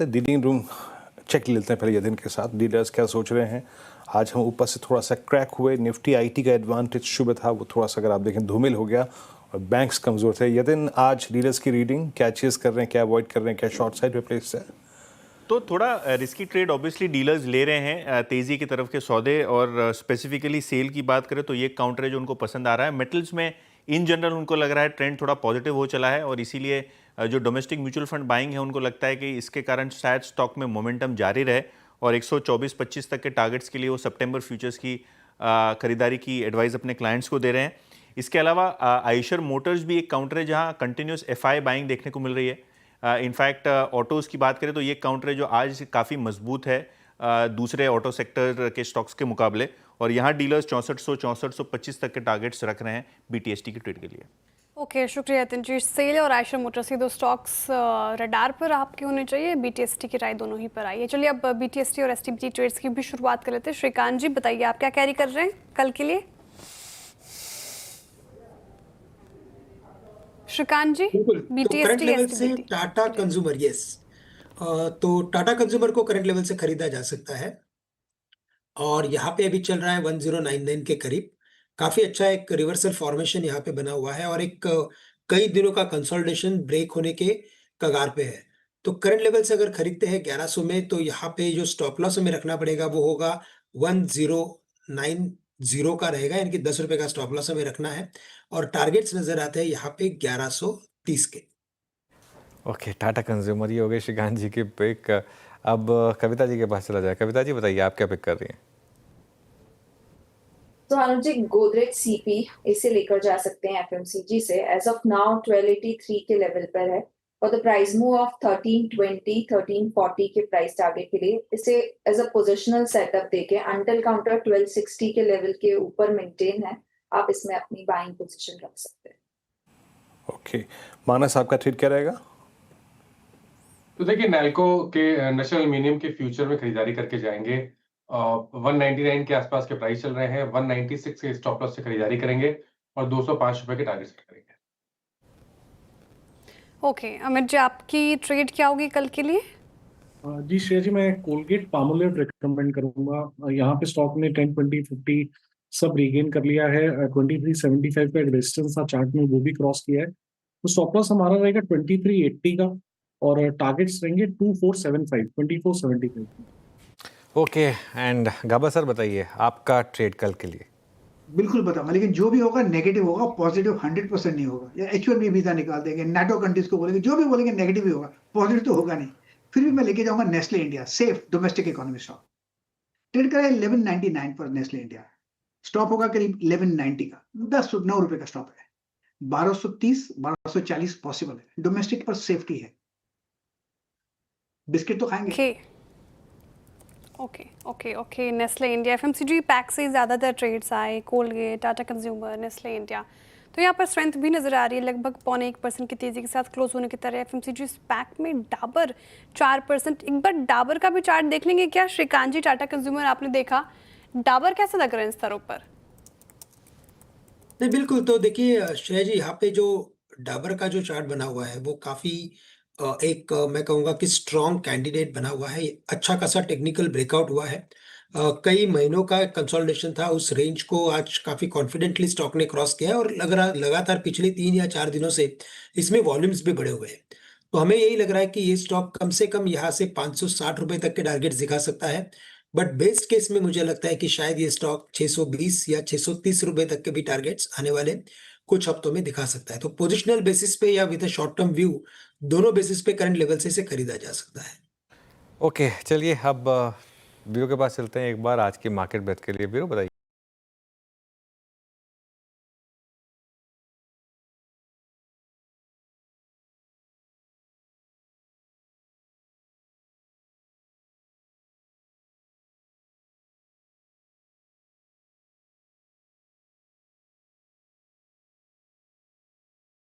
Dealing room check लेते हैं पहले ये दिन के साथ डीलर्स क्या सोच रहे हैं। आज हम ऊपर से थोड़ा सा क्रैक हुए, निफ्टी आईटी का एडवांटेज शुभ था, वो थोड़ा सा अगर आप देखें धूमिल हो गया और बैंक्स कमज़ोर थे। ये दिन आज डीलर्स की रीडिंग क्या चीज़ कर रहे हैं, क्या अवॉइड कर रहे हैं, क्या शॉर्ट साइड पे प्लेस है? तो थोड़ा रिस्की ट्रेड ऑब्वियसली डीलर्स ले रहे हैं तेजी की तरफ के सौदे, और स्पेसिफिकली सेल की बात करें तो ये काउंटर है जो उनको पसंद आ रहा है। मेटल्स में इन जनरल उनको लग रहा है ट्रेंड थोड़ा पॉजिटिव हो चला है, और इसीलिए जो डोमेस्टिक म्यूचुअल फंड बाइंग है उनको लगता है कि इसके कारण शायद स्टॉक में मोमेंटम जारी रहे, और 124-25 तक के टारगेट्स के लिए वो सितंबर फ्यूचर्स की खरीदारी की एडवाइस अपने क्लाइंट्स को दे रहे हैं। इसके अलावा आइशर मोटर्स भी एक काउंटर है जहां कंटिन्यूस एफआई बाइंग देखने को मिल रही है। इनफैक्ट ऑटोज़ की बात करें तो ये काउंटर है जो आज काफ़ी मजबूत है दूसरे ऑटो सेक्टर के स्टॉक्स के मुकाबले, और यहाँ डीलर्स 6400-6425 तक के टारगेट्स रख रहे हैं बीटीएसटी की ट्रेड के लिए। ओके, शुक्रिया यतिन जी। सेल और आयशर मोटर्स के दो स्टॉक्स रडार पर आपके होने चाहिए, बीटीएसटी की राय दोनों ही पर आई है। चलिए अब बीटीएसटी और एसटीबीटी ट्रेड्स की भी शुरुआत कर लेते हैं। श्रीकांत जी बताइए, आप क्या कैरी कर रहे हैं कल के लिए? श्रीकांत जी, बिल्कुल। तो करंट बीटीएसटी लेवल से एसटीबीटी टाटा कंज्यूमर, यस, तो टाटा कंज्यूमर को करंट लेवल से खरीदा जा सकता है और यहाँ पे अभी चल रहा है 1099 के करीब। काफी अच्छा एक रिवर्सल फॉर्मेशन यहाँ पे बना हुआ है और एक कई दिनों का कंसोलिडेशन ब्रेक होने के कगार पे है। तो करंट लेवल से अगर खरीदते हैं 1100 में, तो यहाँ पे जो स्टॉप लॉस हमें रखना पड़ेगा वो होगा 1090 का रहेगा, यानी कि 10 रुपए का स्टॉप लॉस हमें रखना है और टारगेट्स नजर आते हैं यहाँ पे 1130 के। ओके, टाटा कंज्यूमर ये हो गए श्रीकांत जी की पिक। अब कविता जी के पास चला जाए। कविता जी बताइए, आप क्या पिक कर रही हैं? तो अनुज जी, गोदरेज सीपी इसे लेकर जा सकते हैं एफएमसीजी से। एज ऑफ नाउ 1283 के लेवल पर है और द प्राइस मूव ऑफ 1320 1340 के प्राइस टारगेट के लिए इसे एज अ पोजिशनल सेटअप देके अंटिल काउंटर 1260 के लेवल के ऊपर मेंटेन है, आप इसमें अपनी बाइंग पोजीशन रख सकते हैं। ओके, मानस आपका ट्रेड क्या रहेगा? तो देखिए, नैल्को के नेशनल एल्यूमिनियम के फ्यूचर में खरीदारी करके जाएंगे। 199 के आसपास के प्राइस चल रहे हैं, 196 के स्टॉप लॉस से खरीदारी करेंगे और 205 रुपए के टारगेट सेट करेंगे। ओके, अमित जी आपकी ट्रेड क्या होगी कल के लिए? जी श्रेया जी, मैं कोलगेट पामोलिव रिकमेंड करूंगा। यहाँ पे स्टॉक ने 10, 20, 50 सब रीगेन कर लिया है। 2375 का एक रेजिस्टेंस था चार्ट में, वो भी क्रॉस किया है। तो स्टॉप लॉस हमारा रहेगा 2380 का और टारगेट्स रहेंगे 2475, 2475। ओके, एंड गाबा सर बताइए आपका ट्रेड कल के लिए। बिल्कुल बताऊंगा, लेकिन जो भी होगा नेगेटिव होगा, पॉजिटिव 100% नहीं होगा। या H1B वीजा निकाल देंगे, नाटो कंट्रीज को बोलेंगे, जो भी बोलेंगे नेगेटिव ही होगा, पॉजिटिव तो होगा नहीं। फिर भी मैं लेके जाऊंगा Nestle India, safe domestic economy stock. Trade करा है 1199 पर नेस्ले इंडिया, स्टॉप होगा करीब 1190 का, 9 रुपए का स्टॉप है। 1230 1240 पॉसिबल है, डोमेस्टिक पर सेफ्टी है। बिस्किट तो खाएंगे। Okay, Nestle India FMCG pack से ज़्यादातर ट्रेड्स आए, Colgate, Tata consumer, Nestle India. तो यहाँ पर स्ट्रेंथ भी नज़र आ रही है, लगभग 0.25% की तेज़ी के साथ क्लोज होने की तरह। एफएमसीजी पैक में डाबर 4%। एक बार डाबर का भी चार्ट देख लेंगे क्या श्रीकांत जी? टाटा कंज्यूमर आपने देखा, डाबर कैसा लग रहा है इन स्तरों पर? नहीं, बिल्कुल। तो देखिए श्रेया जी, यहाँ पे जो डाबर का जो चार्ट बना हुआ है वो काफी मैं कहूँगा कि स्ट्रॉन्ग कैंडिडेट बना हुआ है। अच्छा खासा टेक्निकल ब्रेकआउट हुआ है। कई महीनों का कंसोलिडेशन था, उस रेंज को आज काफी कॉन्फिडेंटली स्टॉक ने क्रॉस किया है और लगातार पिछले 3 या 4 दिनों से इसमें वॉल्यूम्स भी बढ़े हुए हैं। तो हमें यही लग रहा है कि ये स्टॉक कम से कम यहाँ से 560 रुपए तक के टारगेट दिखा सकता है। बट बेस्ट केस में मुझे लगता है कि शायद ये स्टॉक 620 या 630 रुपए तक के भी टारगेट्स आने वाले कुछ हफ्तों में दिखा सकता है। तो पोजिशनल बेसिस पे या विद शॉर्ट टर्म व्यू, दोनों बेसिस पे करंट लेवल से इसे खरीदा जा सकता है। ओके, चलिए अब बीरू के पास चलते हैं एक बार आज की मार्केट ब्रेथ के लिए। बीरू बताइए।